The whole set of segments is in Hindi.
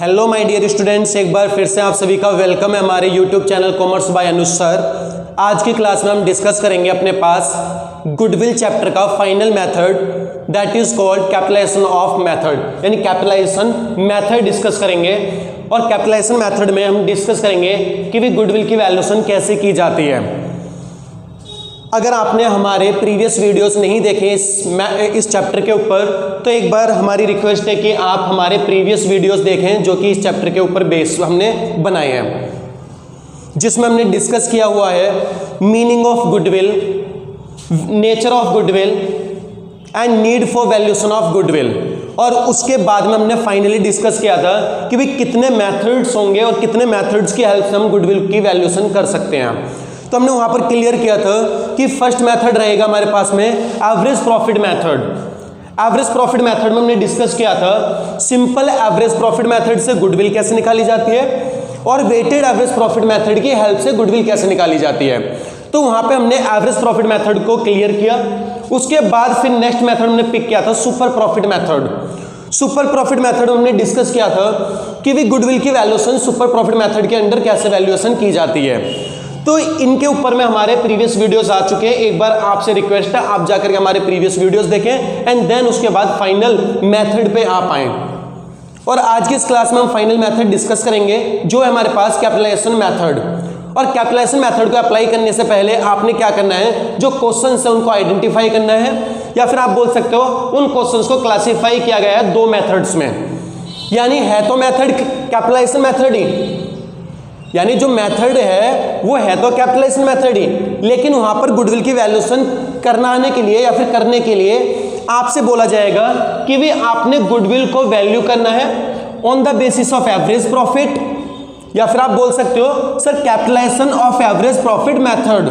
हेलो माय डियर स्टूडेंट्स, एक बार फिर से आप सभी का वेलकम है हमारे YouTube channel commerce by Anuj sir. आज की क्लास में हम डिस्कस करेंगे अपने पास गुडविल चैप्टर का final method that is called capitalisation of method, यानी कैपिटलाइजेशन मेथड डिस्कस करेंगे। और कैपिटलाइजेशन मेथड में हम डिस्कस करेंगे कि भी गुडविल की वैल्यूएशन कैसे की जाती है। अगर आपने हमारे प्रीवियस वीडियोस नहीं देखे इस चैप्टर के ऊपर, तो एक बार हमारी रिक्वेस्ट है कि आप हमारे प्रीवियस वीडियोस देखें जो कि इस चैप्टर के ऊपर बेस हमने बनाए हैं, जिसमें हमने डिस्कस किया हुआ है meaning of goodwill, nature of goodwill and need for valuation of goodwill. और उसके बाद में हमने फाइनली डिस्कस किया था कि भाई कितने मेथड्स होंगे और कितने मेथड्स की हेल्प से हम गुडविल की वैल्यूएशन कर सकते हैं। तो हमने वहां पर क्लियर किया था कि फर्स्ट मेथड रहेगा हमारे पास में average profit method. Average profit method में हमने डिस्कस किया था सिंपल एवरेज प्रॉफिट मेथड से गुडविल कैसे निकाली जाती है और वेटेड एवरेज प्रॉफिट मेथड की हेल्प से गुडविल कैसे निकाली जाती है। तो वहां पे हमने एवरेज प्रॉफिट मेथड को क्लियर किया। उसके बाद फिर नेक्स्ट मेथड हमने पिक किया था super profit method. Super profit method में हमने डिस्कस किया था कि भी गुडविल की वैल्यूएशन सुपर प्रॉफिट मेथड के अंडर कैसे वैल्यूएशन की जाती है। तो इनके ऊपर में हमारे प्रीवियस वीडियोस आ चुके हैं। एक बार आपसे रिक्वेस्ट है आप जाकर के हमारे प्रीवियस वीडियोस देखें एंड देन उसके बाद फाइनल मेथड पे आप आए। और आज की इस क्लास में हम फाइनल मेथड डिस्कस करेंगे जो है हमारे पास कैपिटलाइजेशन मेथड। और कैपिटलाइजेशन मेथड को अप्लाई करने से पहले आपने क्या करना है, जो क्वेश्चंस है उनको आइडेंटिफाई करना है, या फिर आप बोल सकते हो उन क्वेश्चंस को क्लासिफाई किया गया है दो मेथड्स में। यानी है तो मेथड कैपिटलाइजेशन मेथड ही, यानी जो मेथड है वो है तो कैपिटलाइजेशन मेथड ही, लेकिन वहां पर गुडविल की वैल्यूएशन करने के लिए या फिर करने के लिए आपसे बोला जाएगा कि भी आपने गुडविल को वैल्यू करना है on the basis of average profit, या फिर आप बोल सकते हो sir capitalisation of average profit method.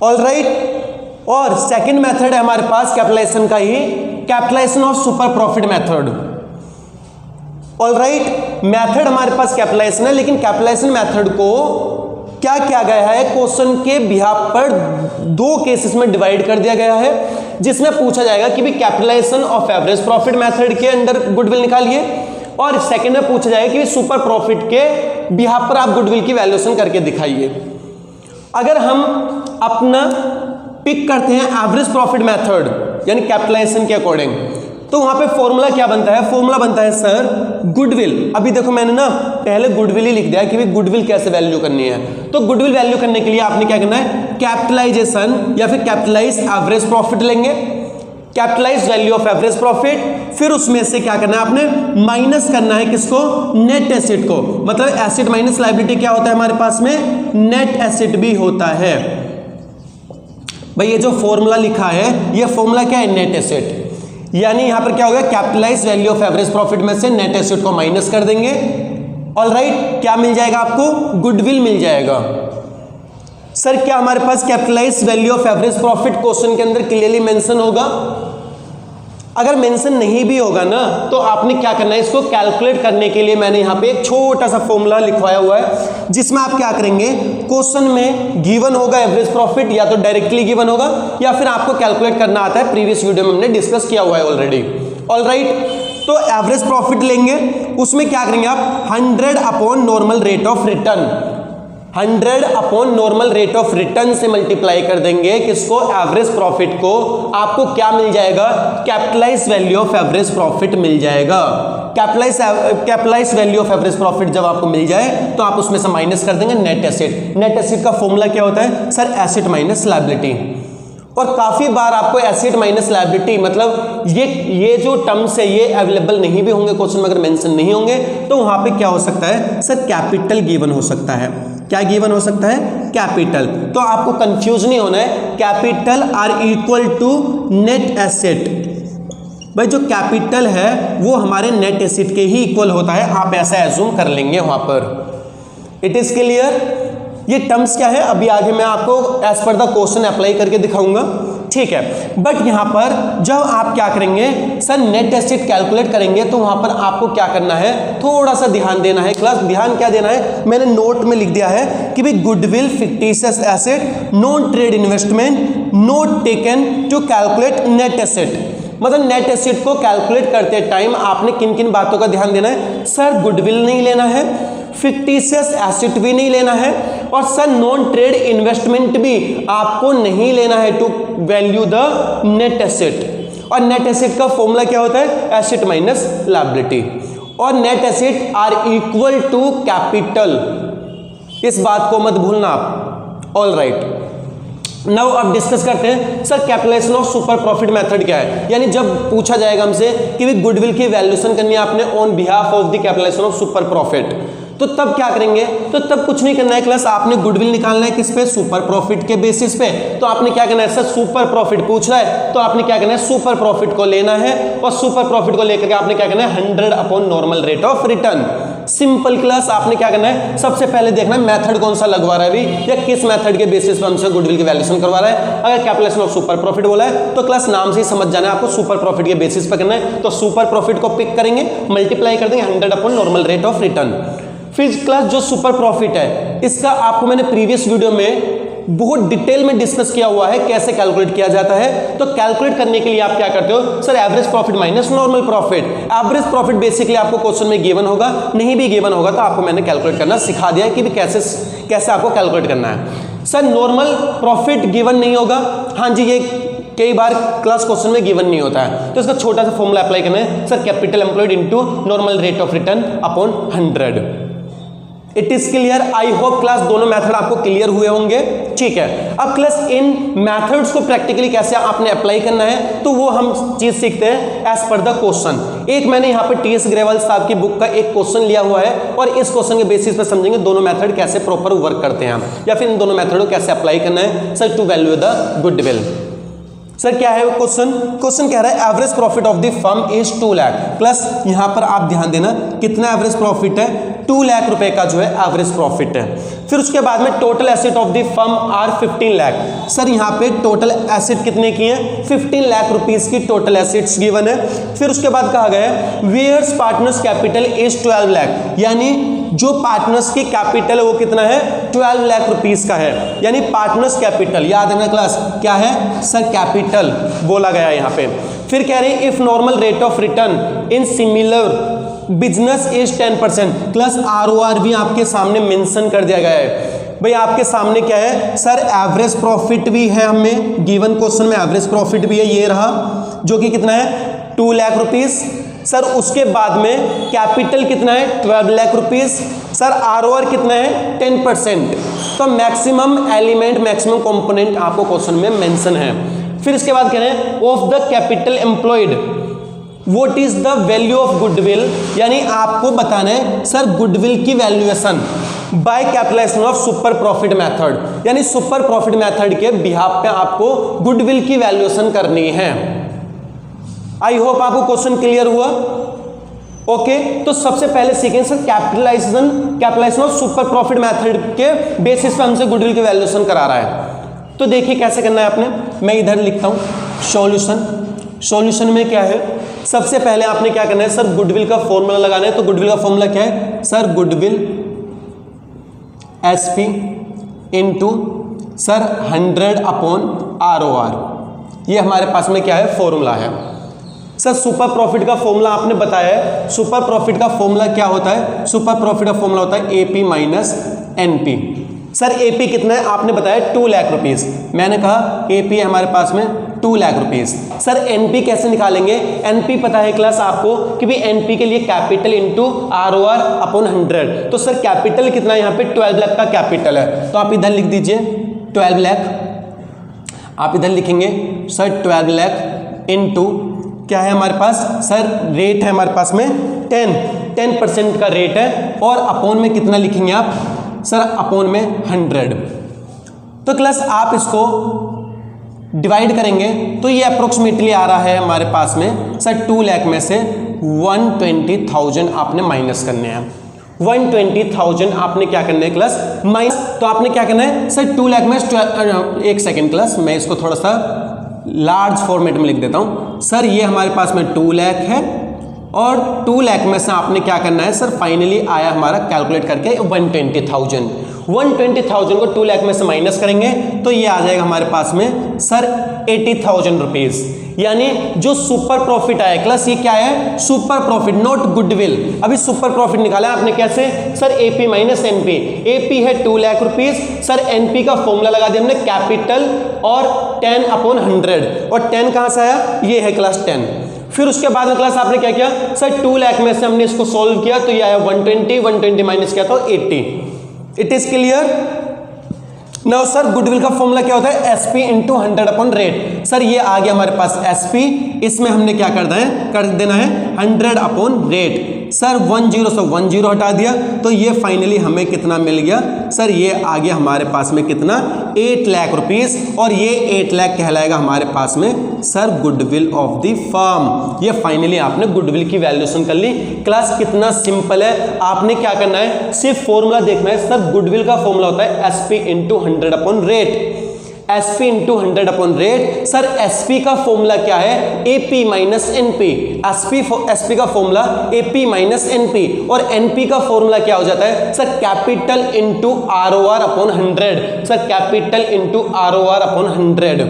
Alright. और सेकंड मेथड है हमारे पास कैपिटलाइजेशन का ही, capitalization of super profit method. Alright. Method हमारे पास कैपिटलाइजेशन है, लेकिन कैपिटलाइजेशन मेथड को क्या किया गया है, क्वेश्चन के बिहाफ पर दो केसेस में डिवाइड कर दिया गया है, जिसमें पूछा जाएगा कि भी capitalisation of average profit method के अंडर गुडविल निकालिए, और सेकंड में पूछा जाएगा कि सुपर प्रॉफिट के बिहाफ पर आप गुडविल की वैल्यूएशन करके दिखाइए। अगर हम अपना पिक करते हैं एवरेज प्रॉफिट मेथड यानी कैपिटलाइजेशन के अकॉर्डिंग, तो वहां पे फॉर्मूला क्या बनता है, फॉर्मूला बनता है सर गुडविल। अभी देखो मैंने ना पहले गुडविल ही लिख दिया कि भाई गुडविल कैसे वैल्यू करनी है। तो गुडविल वैल्यू करने के लिए आपने क्या करना है, कैपिटलाइजेशन या फिर कैपिटलाइज एवरेज प्रॉफिट लेंगे, capitalise value of average profit, फिर उसमें से क्या करना है आपने माइनस करना है किसको, नेट एसेट को। मतलब एसेट माइनस लायबिलिटी क्या होता है हमारे पास में, नेट एसेट भी होता है। भाई ये जो फॉर्मूला लिखा है ये फॉर्मूला क्या है, नेट एसेट। यानी यहां पर क्या होगा, capitalise value of average profit में से नेट एसेट को माइनस कर देंगे। ऑलराइट। क्या मिल जाएगा आपको, गुडविल मिल जाएगा। सर क्या हमारे पास capitalize value of average profit question के अंदर क्लियरली मेंशन होगा? अगर मेंशन नहीं भी होगा ना, तो आपने क्या करना है, इसको कैलकुलेट करने के लिए मैंने यहां पे एक छोटा सा फॉर्मूला लिखवाया हुआ है, जिसमें आप क्या करेंगे, क्वेश्चन में गिवन होगा एवरेज प्रॉफिट, या तो डायरेक्टली गिवन होगा या फिर आपको कैलकुलेट करना आता है। प्रीवियस वीडियो में हमने डिस्कस किया हुआ है ऑलरेडी। ऑलराइट। तो एवरेज प्रॉफिट लेंगे, उसमें क्या करेंगे आप 100 upon normal rate of return, 100 upon normal rate of return से मल्टीप्लाई कर देंगे किसको, एवरेज प्रॉफिट को। आपको क्या मिल जाएगा, capitalize value of average profit मिल जाएगा। Capitalize value of average profit जब आपको मिल जाए तो आप उसमें से माइनस कर देंगे नेट एसेट। नेट एसेट का फॉर्मूला क्या होता है सर, एसेट माइनस लायबिलिटी। और काफी बार आपको एसेट माइनस लायबिलिटी मतलब ये जो टर्म्स है ये अवेलेबल नहीं भी होंगे क्वेश्चन में, अगर मेंशन नहीं होंगे तो वहां पे क्या हो सकता है सर, कैपिटल गिवन हो सकता है। क्या गिवन हो सकता है, कैपिटल। तो आपको कंफ्यूज नहीं होना है, capital are equal to net asset. भाई जो कैपिटल है वो हमारे नेट एसेट के ही इक्वल होता है, आप ऐसा एज्यूम कर लेंगे वहां पर। It is clear. ये टर्म्स क्या है अभी आगे मैं आपको as per the question apply करके दिखाऊंगा, ठीक है। बट यहां पर जब आप क्या करेंगे सर, नेट एसेट कैलकुलेट करेंगे, तो वहां पर आपको क्या करना है, थोड़ा सा ध्यान देना है। क्लास ध्यान क्या देना है, मैंने नोट में लिख दिया है कि भाई goodwill fictitious asset, non trade investment, not taken to calculate net asset. मतलब नेट एसेट को कैलकुलेट करते टाइम आपने किन किन बातों का ध्यान देना है? सर गुडविल नहीं लेना है, फिक्टिशियस एसेट भी नहीं लेना है, और सर नॉन ट्रेड इन्वेस्टमेंट भी आपको नहीं लेना है to value the net asset. और नेट एसेट का फॉर्मूला क्या होता है? एसेट माइनस लायबिलिटी, और net asset are equal to capital, इस बात को मत भूलना आप। ऑल राइट, नाउ अब डिस्कस करते हैं sir capitalisation of super profit method क्या है। यानी जब पूछा जाएगा हमसे कि भी गुडविल की वैल्यूएशन करनी है आपने on behalf of the capitalisation of super profit, तो तब क्या करेंगे? तो तब कुछ नहीं करना है क्लास, आपने गुडविल निकालना है किस पे? सुपर प्रॉफिट के बेसिस पे। तो आपने क्या करना है? सर सुपर प्रॉफिट पूछ रहा है तो आपने क्या करना है? सुपर प्रॉफिट को लेना है, और सुपर प्रॉफिट को लेकर के आपने क्या करना है? 100 upon normal rate of return. Simple class, आपने क्या करना है? सबसे पहले देखना है मेथड कौन सा लगवा रहा है अभी, या किस मेथड के बेसिस पर हमसे गुडविल की वैल्यूएशन करवा रहा है। अगर कैपिटलाइजेशन ऑफ सुपर प्रॉफिट बोला है तो क्लास नाम से ही समझ जाना है आपको सुपर प्रॉफिट के बेसिस पर करना है। तो सुपर प्रॉफिट को पिक करेंगे, मल्टीप्लाई कर देंगे 100 upon normal rate of return. फिर क्लास जो सुपर प्रॉफिट है इसका आपको मैंने प्रीवियस वीडियो में बहुत डिटेल में डिस्कस किया हुआ है कैसे कैलकुलेट किया जाता है। तो कैलकुलेट करने के लिए आप क्या करते हो? Sir average profit minus normal profit. Average profit basically आपको क्वेश्चन में गिवन होगा, नहीं भी गिवन होगा तो आपको मैंने कैलकुलेट करना सिखा दिया है कि भी कैसे आपको कैलकुलेट करना है। सर नॉर्मल प्रॉफिट गिवन नहीं होगा, हाँ जी, ये कई बार क्लास क्वेश्चन में गिवन नहीं होता है, तो इसका छोटा सा फॉर्मूला अप्लाई करना है। Sir capital employed into normal rate of return upon 100। It is clear? I hope class दोनों मेथड आपको क्लियर हुए होंगे। ठीक है, अब क्लास इन मेथड्स को प्रैक्टिकली कैसे आपने अप्लाई करना है तो वो हम चीज सीखते हैं एज पर द क्वेश्चन। एक मैंने यहाँ पर टी एस ग्रेवाल साहब की बुक का एक क्वेश्चन लिया हुआ है, और इस क्वेश्चन के बेसिस पर समझेंगे दोनों मेथड कैसे प्रॉपर वर्क करते हैं, या फिर इन दोनों मेथड को कैसे अप्लाई करना है sir to value the goodwill. Sir क्या है वो क्वेश्चन? क्वेश्चन कह रहा है average profit of the firm is 2 lakh. Plus यहां पर आप ध्यान देना कितना एवरेज प्रॉफिट है? 2 लाख रुपए का जो है एवरेज प्रॉफिट है। फिर उसके बाद में total asset of the firm are 15 lakh. Sir यहां पे टोटल एसेट कितने की है? 15 लाख रुपीस की टोटल एसेट्स गिवन है। फिर उसके बाद कहा गया है whereas partners capital is 12 lakh, यानी जो पार्टनर्स की कैपिटल है वो कितना है? 12 लाख रुपीस का है। यानी पार्टनर्स कैपिटल याद है ना क्लास, क्या है? सर कैपिटल बोला गया है यहाँ पे। फिर कह रहे हैं if normal rate of return in similar business is 10%। Plus ROR भी आपके सामने मेंशन कर दिया गया है। भाई आपके सामने क्या है? सर एवरेज प्रॉफिट भी है, हमें गिवन क्वेश्चन में एवरेज प्रॉफिट भी है, ये रहा, जो कि कितना है? 2 लाख रुपीस। सर उसके बाद में कैपिटल कितना है? 12 लाख रुपीस। सर ROR कितना है? 10%। तो मैक्सिमम एलिमेंट, मैक्सिमम कंपोनेंट आपको क्वेश्चन में मेंशन है। फिर इसके बाद कह रहे हैं of the capital employed what is the value of goodwill, यानी आपको बताना है सर गुडविल की valuation by capitalisation of super profit method, यानी सुपर प्रॉफिट मेथड के बिहाफ पे आपको गुडविल की वैल्यूएशन करनी है। आई होप आपको क्वेश्चन क्लियर हुआ। ओके, तो सबसे पहले सीखें sir capitalisation of super profit method के बेसिस पे हमसे गुडविल की वैल्यूएशन करा रहा है। तो देखिए कैसे करना है आपने, मैं इधर लिखता हूं सॉल्यूशन में क्या है? सबसे पहले आपने क्या करना है? सर गुडविल का फॉर्मूला लगाना है। तो गुडविल का फॉर्मूला क्या है? Sir goodwill SP into sir 100 upon ROR, ये हमारे पास में क्या है? फॉर्मूला है। सर सुपर प्रॉफिट का फॉर्मूला आपने बताया है। सुपर प्रॉफिट का फॉर्मूला क्या होता है? सुपर प्रॉफिट का फॉर्मूला होता है AP minus NP। Sir AP कितना है? आपने बताया 2 लाख रुपीस। मैंने कहा AP हमारे पास में 2 लाख रुपीस। सर NP कैसे निकालेंगे? NP पता है क्लास आपको कि भी NP के लिए कैपिटल इंटू ROR अपॉन 100। तो सर कैपिटल कितना है? यहाँ पे 12 लाख का कैपिटल है, तो आप इधर लिख दीजिए 12 लाख। आप इधर लिखेंगे सर 12 लाख इंटू क्या है हमारे पास? सर रेट है हमारे पास में 10% का रेट है, और अपॉन में कितना लिखेंगे आप? सर अपॉन में 100। तो क्लास आप इसको डिवाइड करेंगे तो ये अप्रोक्सीमेटली आ रहा है हमारे पास में सर 2 लाख में से 120,000 आपने माइनस करने हैं। 120,000 आपने क्या करना है क्लास? माइनस। तो आपने क्या करना है? सर 2 लाख में एक सेकेंड क्लास, मैं इसको थोड़ा सा लार्ज फॉर्मेट में लिख देता हूं। सर ये हमारे पास में 2 लाख है, और 2 लाख में से आपने क्या करना है? सर फाइनली आया हमारा कैलकुलेट करके 120,000। 120,000 को 2 लाख में से माइनस करेंगे तो ये आ जाएगा हमारे पास में सर 80,000 रुपीज। यानी जो सुपर प्रॉफिट आया क्लास, ये क्या है, सुपर प्रॉफिट, नॉट गुडविल। अभी सुपर प्रॉफिट निकाला आपने कैसे sir, AP minus NP. AP है 2 लाख रुपीस सर, एनपी का फॉर्मूला लगा दिया हमने कैपिटल और 10/100, और 10 कहां से आया, ये है क्लास 10। फिर उसके बाद में क्लास आपने क्या किया सर, 2 लाख में से हमने इसको सॉल्व किया तो ये आया 120 माइनस किया तो 80। It is clear now sir. Goodwill का फॉर्मूला क्या होता है, एसपी इंटू 100/रेट। सर ये आ गया हमारे पास एसपी, इसमें हमने क्या कर देना है 100/रेट। सर 10 से 10 हटा दिया तो ये फाइनली हमें कितना मिल गया सर, ये आ गया हमारे पास में कितना 8 लाख रुपीस, और ये 8 लाख कहलाएगा हमारे पास में sir goodwill of the firm. ये फाइनली आपने गुडविल की वैल्यूएशन कर ली। क्लास कितना सिंपल है, आपने क्या करना है सिर्फ फॉर्मूला देखना है। सर गुडविल का फॉर्मूला होता है एसपी इंटू 100/रेट, एसपी इंटू 100/रेट। सर एसपी का फॉर्मूला क्या है, एपी माइनस एनपी। एसपी का फॉर्मूला एपी माइनस एनपी, और एनपी का फॉर्मूला क्या हो जाता है sir, capital into ROR/100। Sir capital into ROR/100।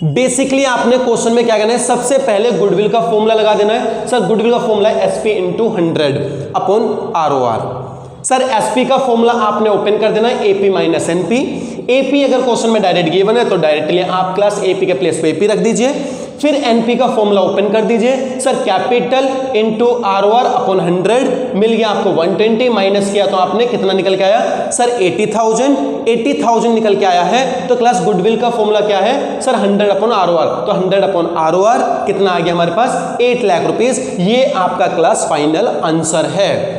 Basically आपने क्वेश्चन में क्या करना है, सबसे पहले गुडविल का फॉर्मूला लगा देना है। सर गुडविल का फॉर्मूला है SP into 100/ROR। Sir SP का फॉर्मूला आपने ओपन कर देना है एपी माइनस एनपी। एपी अगर क्वेश्चन में डायरेक्ट गिवन है तो डायरेक्टली आप क्लास एपी के प्लेस पे एपी रख दीजिए। फिर एनपी का फॉर्मूला ओपन कर दीजिए। सर कैपिटल इंटू ROR/100 मिल गया आपको 120, माइनस किया तो आपने कितना निकल के आया सर 80,000 निकल के आया है। तो क्लास गुडविल का फॉर्मूला क्या है सर 100/ROR, तो 100/ROR कितना आ गया हमारे पास 8 लाख रुपीस। ये आपका क्लास फाइनल आंसर है।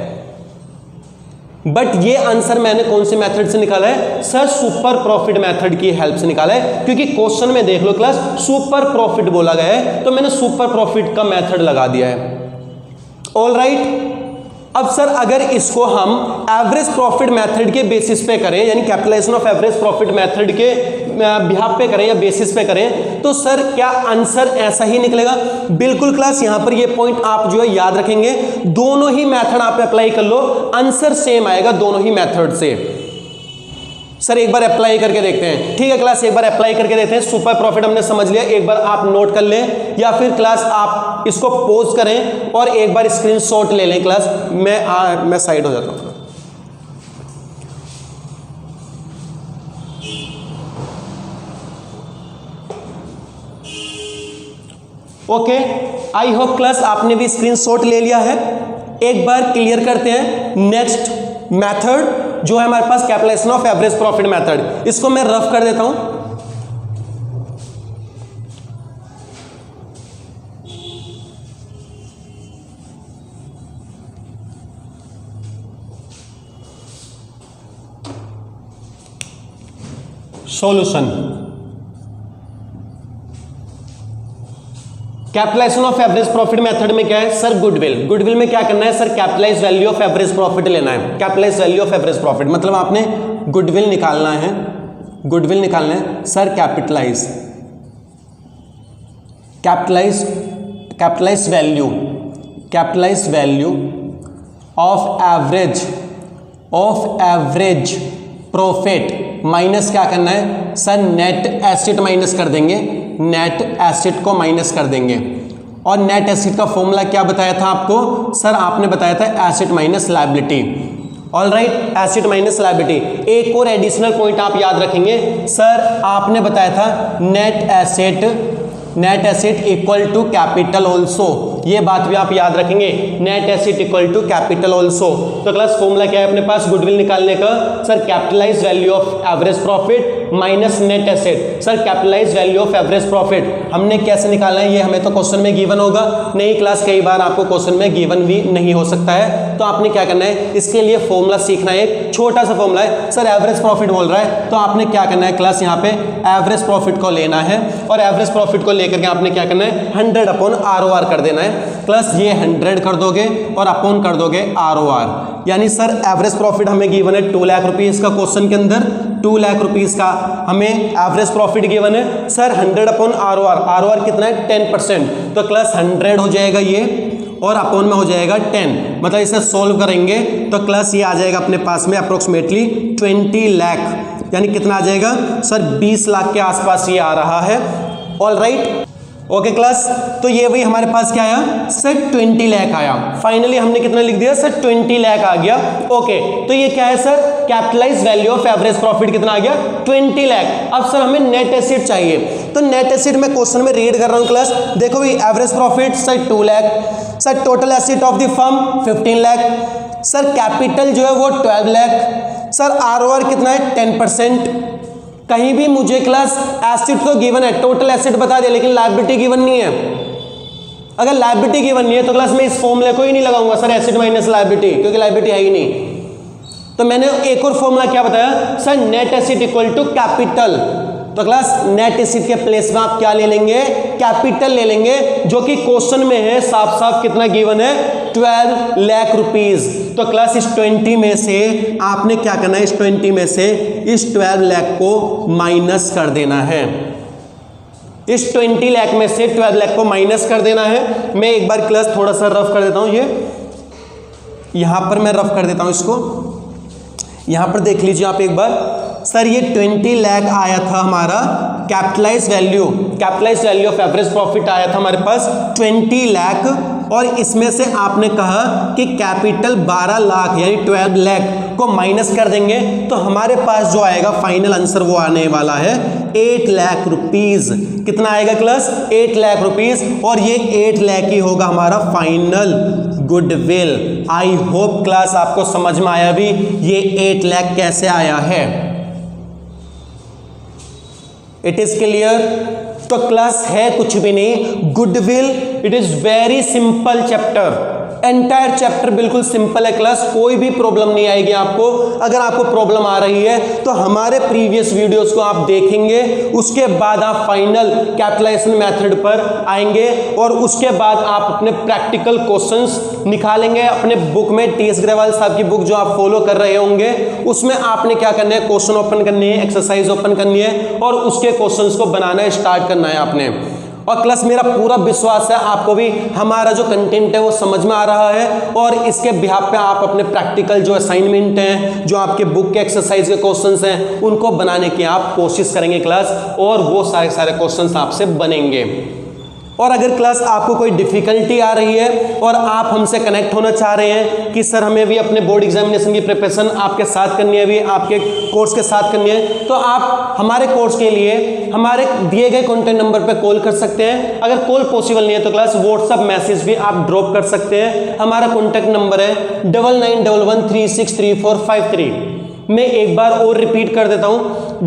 बट ये आंसर मैंने कौन से मेथड से निकाला है सर, सुपर प्रॉफिट मेथड की हेल्प से निकाला है, क्योंकि क्वेश्चन में देख लो क्लास सुपर प्रॉफिट बोला गया है तो मैंने सुपर प्रॉफिट का मेथड लगा दिया है। All right. अब सर अगर इसको हम एवरेज प्रॉफिट मेथड के बेसिस पे करें, यानी capitalisation of average profit method के बिहाफ पे करें या बेसिस पे करें, तो सर क्या आंसर ऐसा ही निकलेगा? बिल्कुल क्लास, यहां पर ये पॉइंट आप जो है याद रखेंगे। दोनों ही मेथड आप अप्लाई कर लो, आंसर सेम आएगा दोनों ही मेथड से। सर एक बार अप्लाई करके देखते हैं, ठीक है क्लास, एक बार अप्लाई करके देखते हैं। सुपर प्रॉफिट हमने समझ लिया, एक बार आप नोट कर लें या फिर क्लास आप इसको पॉज करें और एक बार स्क्रीनशॉट ले लें। क्लास मैं साइड हो जाता हूं। ओके, आई होप क्लास आपने भी स्क्रीनशॉट ले लिया है। एक बार क्लियर करते हैं नेक्स्ट मेथड जो है हमारे पास capitalization of average profit method. इसको मैं रफ कर देता हूं। Solution, capitalization of average profit method में क्या है सर, गुडविल में क्या करना है sir, capitalise value of average profit लेना है। Capitalize value of average profit मतलब आपने गुडविल निकालना है, sir capitalise value of average profit minus क्या करना है सर, नेट एसेट माइनस कर देंगे, नेट एसेट को माइनस कर देंगे। और नेट एसेट का फॉर्मूला क्या बताया था आपको सर, आपने बताया था asset minus liability. All right, asset minus liability. एक और एडिशनल पॉइंट आप याद रखेंगे सर, आपने बताया था net asset equal to capital also, ये बात भी आप याद रखेंगे, net asset equal to capital also. तो क्लास फॉर्मूला क्या है अपने पास गुडविल निकालने का sir, capitalise value of average profit minus net asset. Sir capitalise value of average profit हमने कैसे निकालना है, ये हमें तो क्वेश्चन में गिवन होगा नहीं क्लास, कई बार आपको क्वेश्चन में गिवन भी नहीं हो सकता है। तो आपने क्या करना है, इसके लिए फॉर्मूला सीखना है, एक छोटा सा फॉर्मूला है। सर एवरेज प्रॉफिट बोल रहा है तो आपने क्या करना है क्लास, यहाँ पे एवरेज प्रॉफिट को लेना है और एवरेज प्रॉफिट को लेकर के आपने क्या करना है 100/ROR कर देना है। प्लस ये 100 कर दोगे और अपॉन कर दोगे ROR, यानी सर एवरेज प्रॉफिट हमें गिवन है 2 लाख रुपीस का, क्वेश्चन के अंदर 2 लाख रुपीस का हमें एवरेज प्रॉफिट गिवन है सर 100/ROR। ROR कितना है 10%, तो क्लास 100 हो जाएगा ये और अपॉन में हो जाएगा 10, मतलब इसे सोल्व करेंगे तो क्लास ये आ जाएगा अपने पास में अप्रोक्सीमेटली 20 लाख, यानी कितना आ जाएगा सर 20 लाख के आसपास ये आ रहा है। ऑल राइट, ओके क्लास, तो ये वही हमारे पास क्या आया सर 20 लाख आया। फाइनली हमने कितना लिख दिया सर 20 लाख आ गया। ओके, तो ये क्या है sir capitalise value of average profit कितना आ गया 20 लाख। अब सर हमें नेट एसेट चाहिए, तो नेट एसेट में क्वेश्चन में रीड कर रहा हूं क्लास। देखो भाई average profit sir 2 lakh, sir total asset of the firm 15 lakh, sir capital जो है वो 12 लाख, सर आरओआर कितना है 10%। कहीं भी मुझे क्लास एसेट तो गिवन है, टोटल एसेट बता दिया, लेकिन लायबिलिटी गिवन नहीं है। अगर लायबिलिटी गिवन नहीं है तो क्लास में इस फॉर्मूले को ही नहीं लगाऊंगा सर एसेट माइनस लायबिलिटी, क्योंकि लायबिलिटी है ही नहीं। तो मैंने एक और फॉर्मूला क्या बताया sir net asset equal to capital. तो क्लास नेट एसेट के प्लेस में आप क्या ले लेंगे कैपिटल ले लेंगे, जो कि क्वेश्चन में है साफ साफ कितना गिवन है 12 लाख रुपीज। तो क्लास इस 20 में से आपने क्या करना है, इस 20 में से इस 12 लाख को माइनस कर देना है। इस 20 लाख में से 12 लाख को माइनस कर देना है। मैं एक बार क्लास थोड़ा सा रफ कर देता हूं, ये यहां पर मैं रफ कर देता हूं इसको। यहां पर देख लीजिए आप एक बार सर, ये 20 लाख आया था हमारा capitalise value of average profit आया था हमारे पास 20 लाख, और इसमें से आपने कहा कि कैपिटल 12 लाख यानी 12 लाख को माइनस कर देंगे तो हमारे पास जो आएगा फाइनल आंसर वो आने वाला है 8 लाख रुपीज। कितना आएगा क्लास 8 लाख रुपीज, और ये 8 लाख ही होगा हमारा final goodwill. I hope class आपको समझ में आया भी ये 8 लाख कैसे आया है। It is clear. तो क्लास है कुछ भी नहीं goodwill, it is very simple chapter, entire chapter बिल्कुल सिंपल है क्लास, कोई भी प्रॉब्लम नहीं आएगी आपको। अगर आपको प्रॉब्लम आ रही है तो हमारे प्रीवियस वीडियोस को आप देखेंगे, उसके बाद आप फाइनल कैपिटलाइजेशन मेथड पर आएंगे, और उसके बाद आप अपने प्रैक्टिकल क्वेश्चंस निकालेंगे अपने बुक में। टीएस ग्रेवाल साहब की बुक जो आप फॉलो कर रहे होंगे उसमें आपने क्या करना है, क्वेश्चन ओपन करनी है, एक्सरसाइज ओपन करनी है, और उसके क्वेश्चंस को बनाना स्टार्ट करना है आपने। और क्लास मेरा पूरा विश्वास है आपको भी हमारा जो कंटेंट है वो समझ में आ रहा है, और इसके बिहाफ पे आप अपने प्रैक्टिकल जो असाइनमेंट हैं, जो आपके बुक के एक्सरसाइज के क्वेश्चंस हैं, उनको बनाने की आप कोशिश करेंगे क्लास, और वो सारे क्वेश्चंस आपसे बनेंगे। और अगर क्लास आपको कोई डिफिकल्टी आ रही है और आप हमसे कनेक्ट होना चाह रहे हैं कि सर हमें भी अपने बोर्ड एग्जामिनेशन की प्रिपरेशन आपके साथ करनी है, भी आपके कोर्स के साथ करनी है, तो आप हमारे कोर्स के लिए हमारे दिए गए कॉन्टैक्ट नंबर पर कॉल कर सकते हैं। अगर कॉल पॉसिबल नहीं है तो क्लास व्हाट्सअप मैसेज भी आप ड्रॉप कर सकते हैं। हमारा कॉन्टैक्ट नंबर है 9911363453। मैं एक बार और रिपीट कर देता हूँ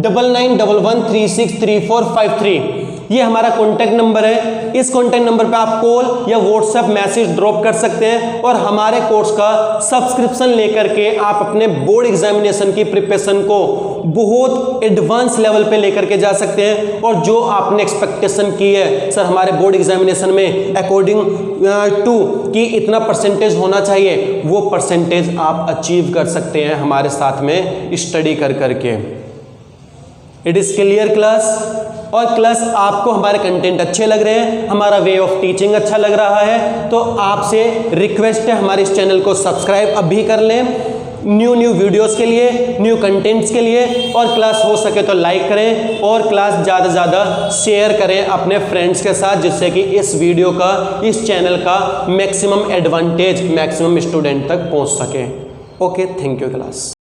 9911363453। ये हमारा कॉन्टैक्ट नंबर है। इस कॉन्टैक्ट नंबर पे आप कॉल या व्हाट्सएप मैसेज ड्रॉप कर सकते हैं, और हमारे कोर्स का सब्सक्रिप्शन लेकर के आप अपने बोर्ड एग्जामिनेशन की प्रिपरेशन को बहुत एडवांस लेवल पे लेकर के जा सकते हैं। और जो आपने एक्सपेक्टेशन की है सर हमारे बोर्ड एग्जामिनेशन में अकॉर्डिंग टू कि इतना परसेंटेज होना चाहिए, वो परसेंटेज आप अचीव कर सकते हैं हमारे साथ में स्टडी कर करके। It is clear class. और क्लास आपको हमारे कंटेंट अच्छे लग रहे हैं, हमारा वे ऑफ टीचिंग अच्छा लग रहा है, तो आपसे रिक्वेस्ट है हमारे इस चैनल को सब्सक्राइब अभी कर लें न्यू वीडियोस के लिए, न्यू कंटेंट्स के लिए। और क्लास हो सके तो लाइक करें, और क्लास ज़्यादा से ज़्यादा शेयर करें अपने फ्रेंड्स के साथ, जिससे कि इस वीडियो का, इस चैनल का मैक्सिमम एडवांटेज मैक्सिमम स्टूडेंट तक पहुंच सके। Okay, thank you class.